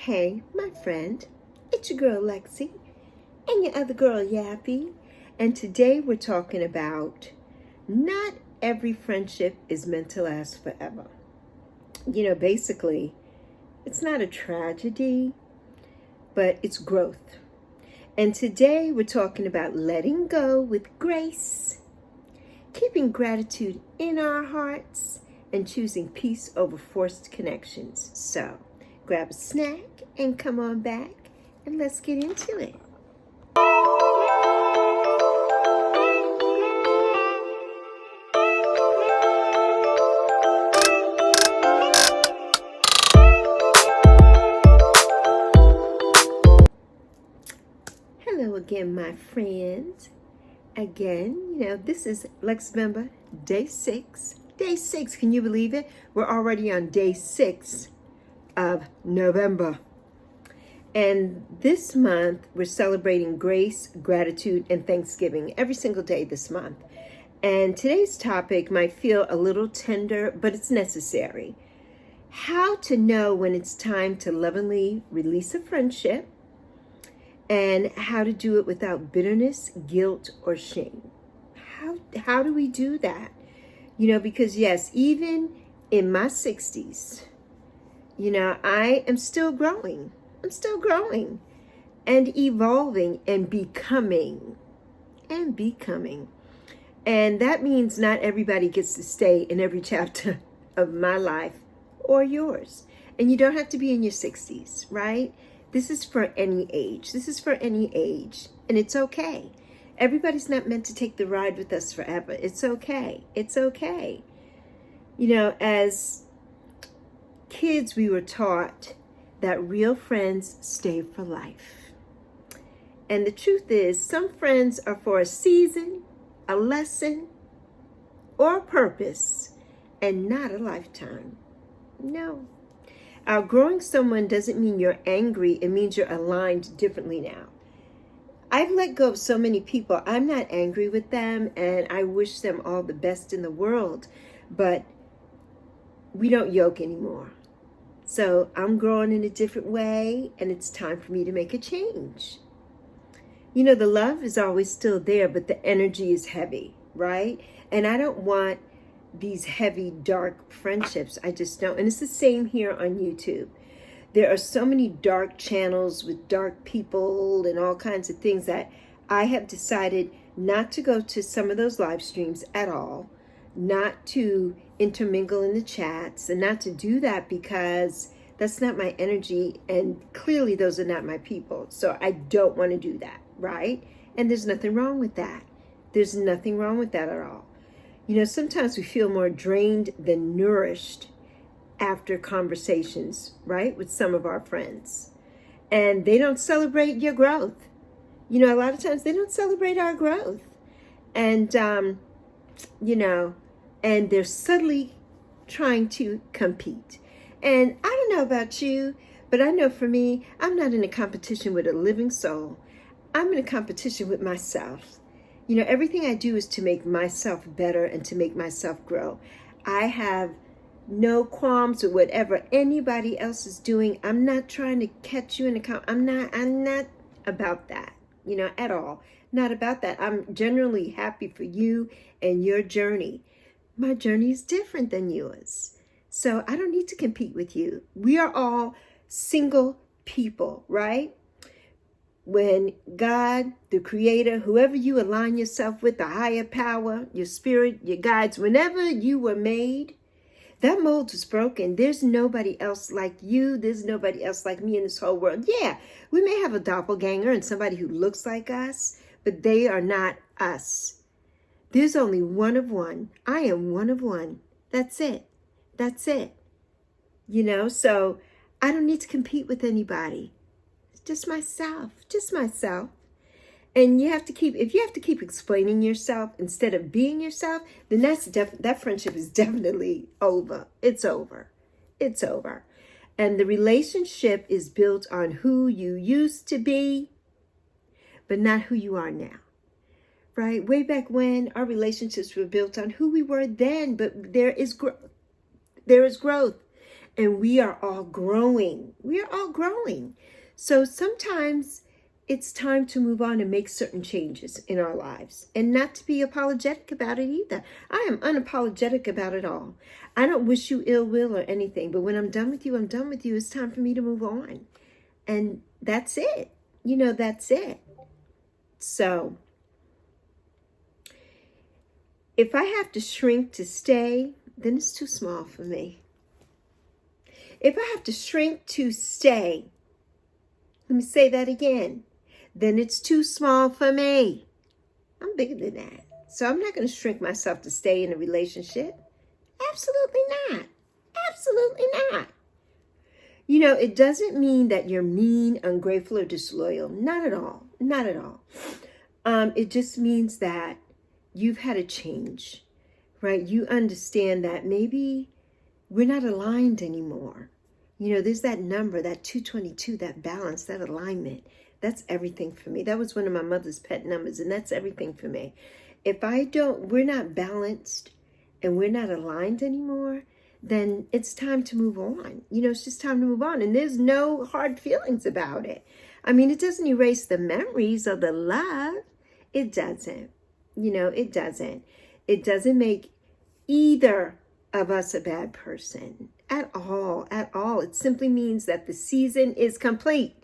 Hey, my friend, it's your girl Lexi and your other girl Yappy, and today we're talking about not every friendship is meant to last forever. Basically, it's not a tragedy, but it's growth. And today we're talking about letting go with grace, keeping gratitude in our hearts, and choosing peace over forced connections. So, grab a snack and come on back and let's get into it. Hello again, my friends. Again, this is Lex Member Day 6. Day 6, can you believe it? We're already on day 6 of November. And this month, we're celebrating grace, gratitude, and Thanksgiving every single day this month. And today's topic might feel a little tender, but it's necessary. How to know when it's time to lovingly release a friendship, and how to do it without bitterness, guilt, or shame. How do we do that? Because yes, even in my 60s, I am still growing. I'm still growing and evolving and becoming. And that means not everybody gets to stay in every chapter of my life or yours. And you don't have to be in your 60s, right? This is for any age. And it's okay. Everybody's not meant to take the ride with us forever. It's okay. As kids, we were taught that real friends stay for life. And the truth is, some friends are for a season, a lesson, or a purpose, and not a lifetime. No. Outgrowing someone doesn't mean you're angry. It means you're aligned differently now. I've let go of so many people. I'm not angry with them, and I wish them all the best in the world. But we don't yoke anymore. So I'm growing in a different way, and it's time for me to make a change. The love is always still there, but the energy is heavy, right? And I don't want these heavy, dark friendships. I just don't. And it's the same here on YouTube. There are so many dark channels with dark people and all kinds of things that I have decided not to go to some of those live streams at all, not to intermingle in the chats, and not to do that because that's not my energy, and clearly those are not my people. So I don't want to do that, right? And there's nothing wrong with that. There's nothing wrong with that at all. Sometimes we feel more drained than nourished after conversations, right, with some of our friends. And they don't celebrate your growth. A lot of times they don't celebrate our growth. And, and they're subtly trying to compete. And I don't know about you, but I know for me, I'm not in a competition with a living soul. I'm in a competition with myself. Everything I do is to make myself better and to make myself grow. I have no qualms with whatever anybody else is doing. I'm not trying to catch you in a I'm not about that, at all. Not about that. I'm genuinely happy for you and your journey. My journey is different than yours. So I don't need to compete with you. We are all single people, right? When God, the creator, whoever you align yourself with, the higher power, your spirit, your guides, whenever you were made, that mold was broken. There's nobody else like you. There's nobody else like me in this whole world. Yeah, we may have a doppelganger and somebody who looks like us, but they are not us. There's only one of one. I am one of one. That's it. So I don't need to compete with anybody. Just myself. And if you have to keep explaining yourself instead of being yourself, then that friendship is definitely over. It's over. And the relationship is built on who you used to be, but not who you are now. Right? Way back when, our relationships were built on who we were then, but there is growth. And we are all growing. We are all growing. So sometimes it's time to move on and make certain changes in our lives and not to be apologetic about it either. I am unapologetic about it all. I don't wish you ill will or anything, but when I'm done with you, I'm done with you. It's time for me to move on. And that's it. That's it. So if I have to shrink to stay, then it's too small for me. If I have to shrink to stay, let me say that again, then it's too small for me. I'm bigger than that. So I'm not going to shrink myself to stay in a relationship. Absolutely not. Absolutely not. It doesn't mean that you're mean, ungrateful, or disloyal. Not at all. Not at all. It just means that you've had a change, right? You understand that maybe we're not aligned anymore. There's that number, that 222, that balance, that alignment. That's everything for me. That was one of my mother's pet numbers, and that's everything for me. If we're not balanced and we're not aligned anymore, then it's time to move on. It's just time to move on. And there's no hard feelings about it. I mean, it doesn't erase the memories of the love. It doesn't. It doesn't. It doesn't make either of us a bad person at all, at all. It simply means that the season is complete.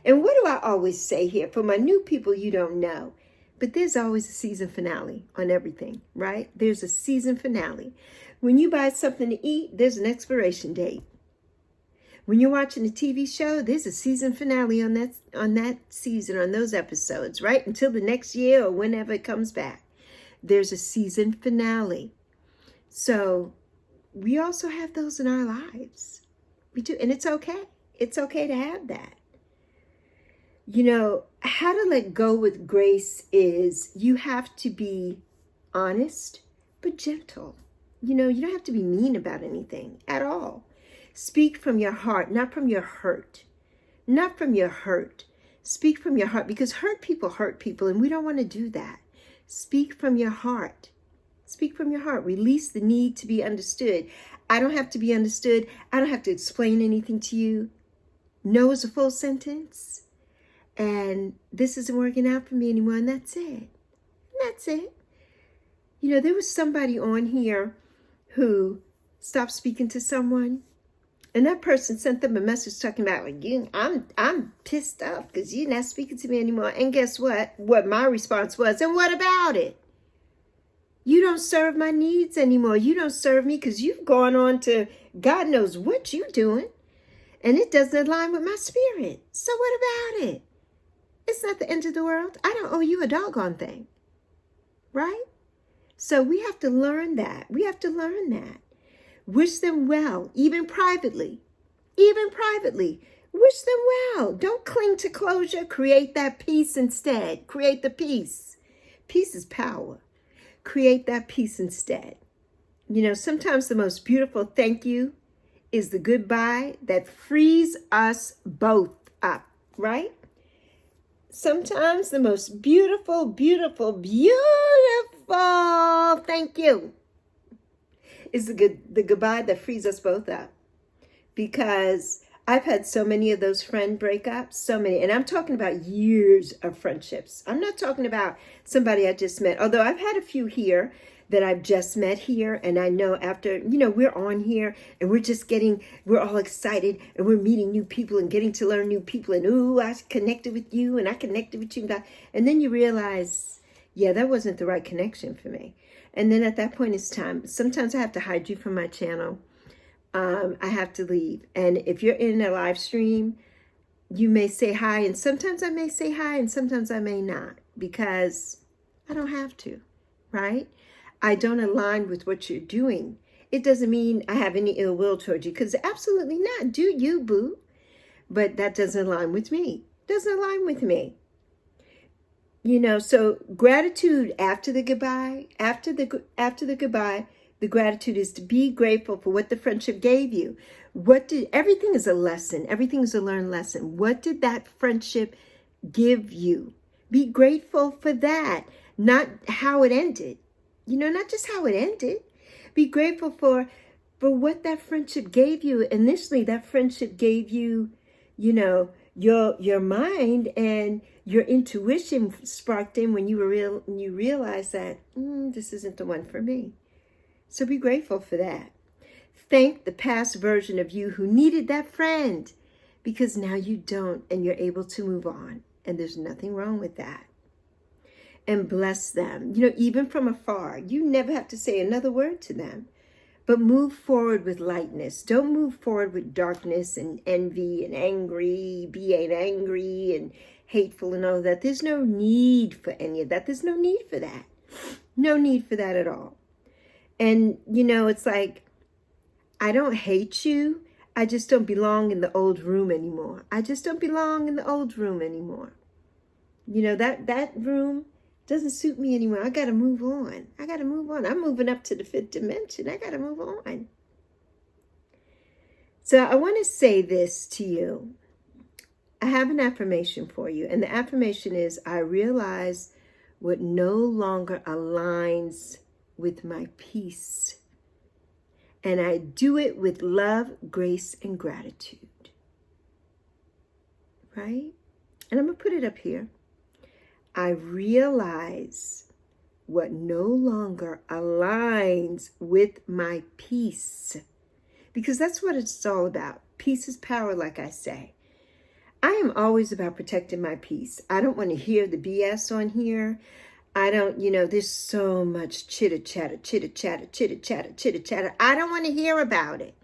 And what do I always say here? For my new people, you don't know, but there's always a season finale on everything, right? There's a season finale. When you buy something to eat, there's an expiration date. When you're watching a TV show, there's a season finale on that season, on those episodes, right? Until the next year or whenever it comes back. There's a season finale. So we also have those in our lives. We do, and it's okay. It's okay to have that. How to let go with grace is you have to be honest, but gentle. You don't have to be mean about anything at all. Speak from your heart, not from your hurt. Not from your hurt. Speak from your heart, because hurt people, and we don't want to do that. Speak from your heart. Speak from your heart. Release the need to be understood. I don't have to be understood. I don't have to explain anything to you. No is a full sentence. And this isn't working out for me anymore, and that's it. That's it. There was somebody on here who stopped speaking to someone, and that person sent them a message talking about, I'm pissed off because you're not speaking to me anymore. And guess what? What my response was, and what about it? You don't serve my needs anymore. You don't serve me because you've gone on to God knows what you're doing, and it doesn't align with my spirit. So what about it? It's not the end of the world. I don't owe you a doggone thing, right? So we have to learn that. We have to learn that. Wish them well, even privately. Even privately. Wish them well. Don't cling to closure. Create that peace instead. Create the peace. Peace is power. Create that peace instead. Sometimes the most beautiful thank you is the goodbye that frees us both up, right? Sometimes the most beautiful, beautiful, beautiful thank you is the goodbye that frees us both up. Because I've had so many of those friend breakups, so many. And I'm talking about years of friendships. I'm not talking about somebody I just met. Although I've had a few here that I've just met here. And I know after, we're on here and we're all excited and we're meeting new people and getting to learn new people. And ooh, I connected with you and I connected with you. And then you realize, yeah, that wasn't the right connection for me. And then at that point it's time. Sometimes I have to hide you from my channel. I have to leave. And if you're in a live stream, you may say hi. And sometimes I may say hi and sometimes I may not, because I don't have to, right? I don't align with what you're doing. It doesn't mean I have any ill will towards you, because absolutely not. Do you, boo? But that doesn't align with me. Doesn't align with me. So gratitude after the goodbye, after the goodbye, the gratitude is to be grateful for what the friendship gave you. Everything is a lesson. Everything is a learned lesson. What did that friendship give you? Be grateful for that, not how it ended. Not just how it ended. Be grateful for for what that friendship gave you. Initially, that friendship gave you, you know, your mind, and your intuition sparked in when you realized that this isn't the one for me. So be grateful for that. Thank the past version of you who needed that friend, because now you don't, and you're able to move on, and there's nothing wrong with that. And bless them, even from afar. You never have to say another word to them, but move forward with lightness. Don't move forward with darkness and envy and being angry and hateful and all that. There's no need for any of that. There's no need for that. No need for that at all. And, it's like, I don't hate you. I just don't belong in the old room anymore. I just don't belong in the old room anymore. That room doesn't suit me anymore. I got to move on. I'm moving up to the 5th dimension. I got to move on. So I want to say this to you. I have an affirmation for you. And the affirmation is, I realize what no longer aligns with my peace. And I do it with love, grace, and gratitude. Right? And I'm going to put it up here. I realize what no longer aligns with my peace. Because that's what it's all about. Peace is power, like I say. I am always about protecting my peace. I don't want to hear the BS on here. I don't, there's so much chitter-chatter. I don't want to hear about it.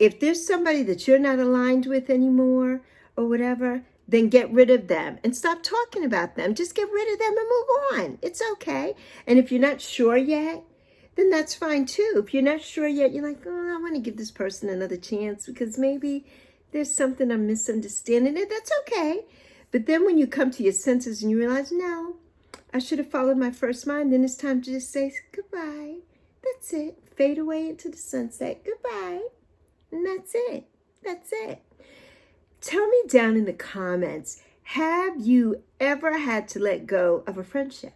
If there's somebody that you're not aligned with anymore or whatever, then get rid of them and stop talking about them. Just get rid of them and move on. It's okay. And if you're not sure yet, then that's fine too. If you're not sure yet, you're like, I want to give this person another chance because maybe there's something I'm misunderstanding. And that's okay. But then when you come to your senses and you realize, no, I should have followed my first mind, then it's time to just say goodbye. That's it. Fade away into the sunset. Goodbye. And that's it. That's it. Tell me down in the comments, have you ever had to let go of a friendship?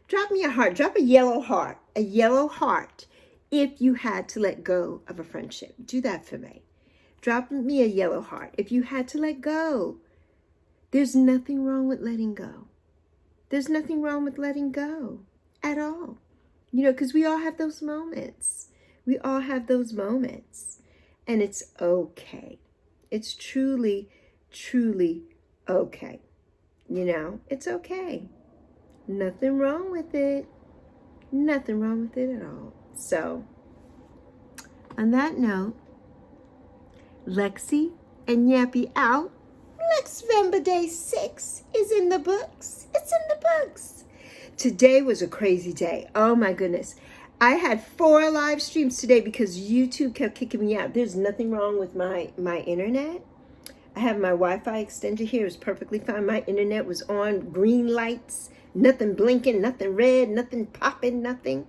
Drop me a heart. Drop a yellow heart. A yellow heart if you had to let go of a friendship. Do that for me. Drop me a yellow heart if you had to let go. There's nothing wrong with letting go. There's nothing wrong with letting go at all. Because we all have those moments. We all have those moments. And it's okay. It's truly, truly okay. It's okay. Nothing wrong with it. Nothing wrong with it at all. So, on that note, Lexi and Yappy out. Next November Day 6 is in the books. It's in the books. Today was a crazy day. Oh my goodness. I had 4 live streams today because YouTube kept kicking me out. There's nothing wrong with my internet. I have my Wi-Fi extender here. It's perfectly fine. My internet was on, green lights, nothing blinking, nothing red, nothing popping, nothing.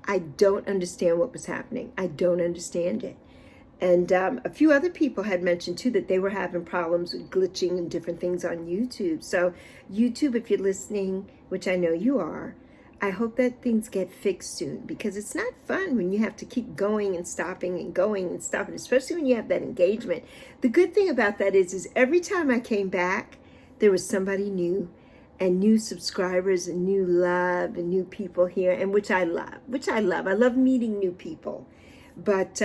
I don't understand what was happening. I don't understand it. And a few other people had mentioned too that they were having problems with glitching and different things on YouTube. So YouTube, if you're listening, which I know you are, I hope that things get fixed soon, because it's not fun when you have to keep going and stopping and going and stopping, especially when you have that engagement. The good thing about that is every time I came back, there was somebody new and new subscribers and new love and new people here, and which I love. I love meeting new people. But,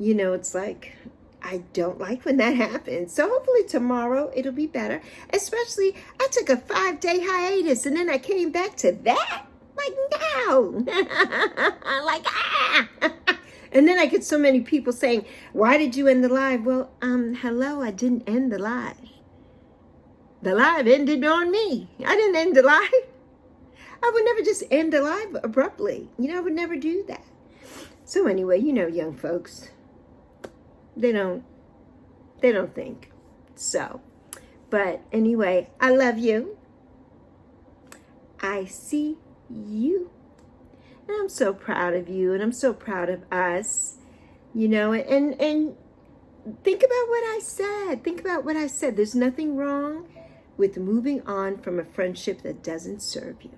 it's like, I don't like when that happens. So hopefully tomorrow it'll be better. Especially, I took a 5-day hiatus and then I came back to that. Like, no. And then I get so many people saying, why did you end the live? Well, hello, I didn't end the live. The live ended on me. I didn't end the live. I would never just end the live abruptly. I would never do that. So anyway, young folks, they don't think. So, but anyway, I love you. I see you. And I'm so proud of you, and I'm so proud of us, and think about what I said. Think about what I said. There's nothing wrong with moving on from a friendship that doesn't serve you.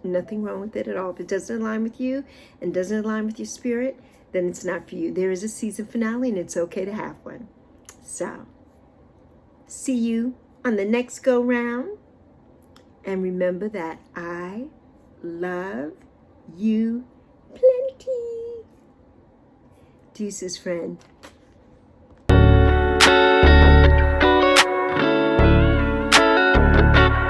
Nothing wrong with it at all. If it doesn't align with you and doesn't align with your spirit, then it's not for you. There is a season finale, and it's okay to have one. So, see you on the next go round. And remember that I love you plenty. Deuces, friend.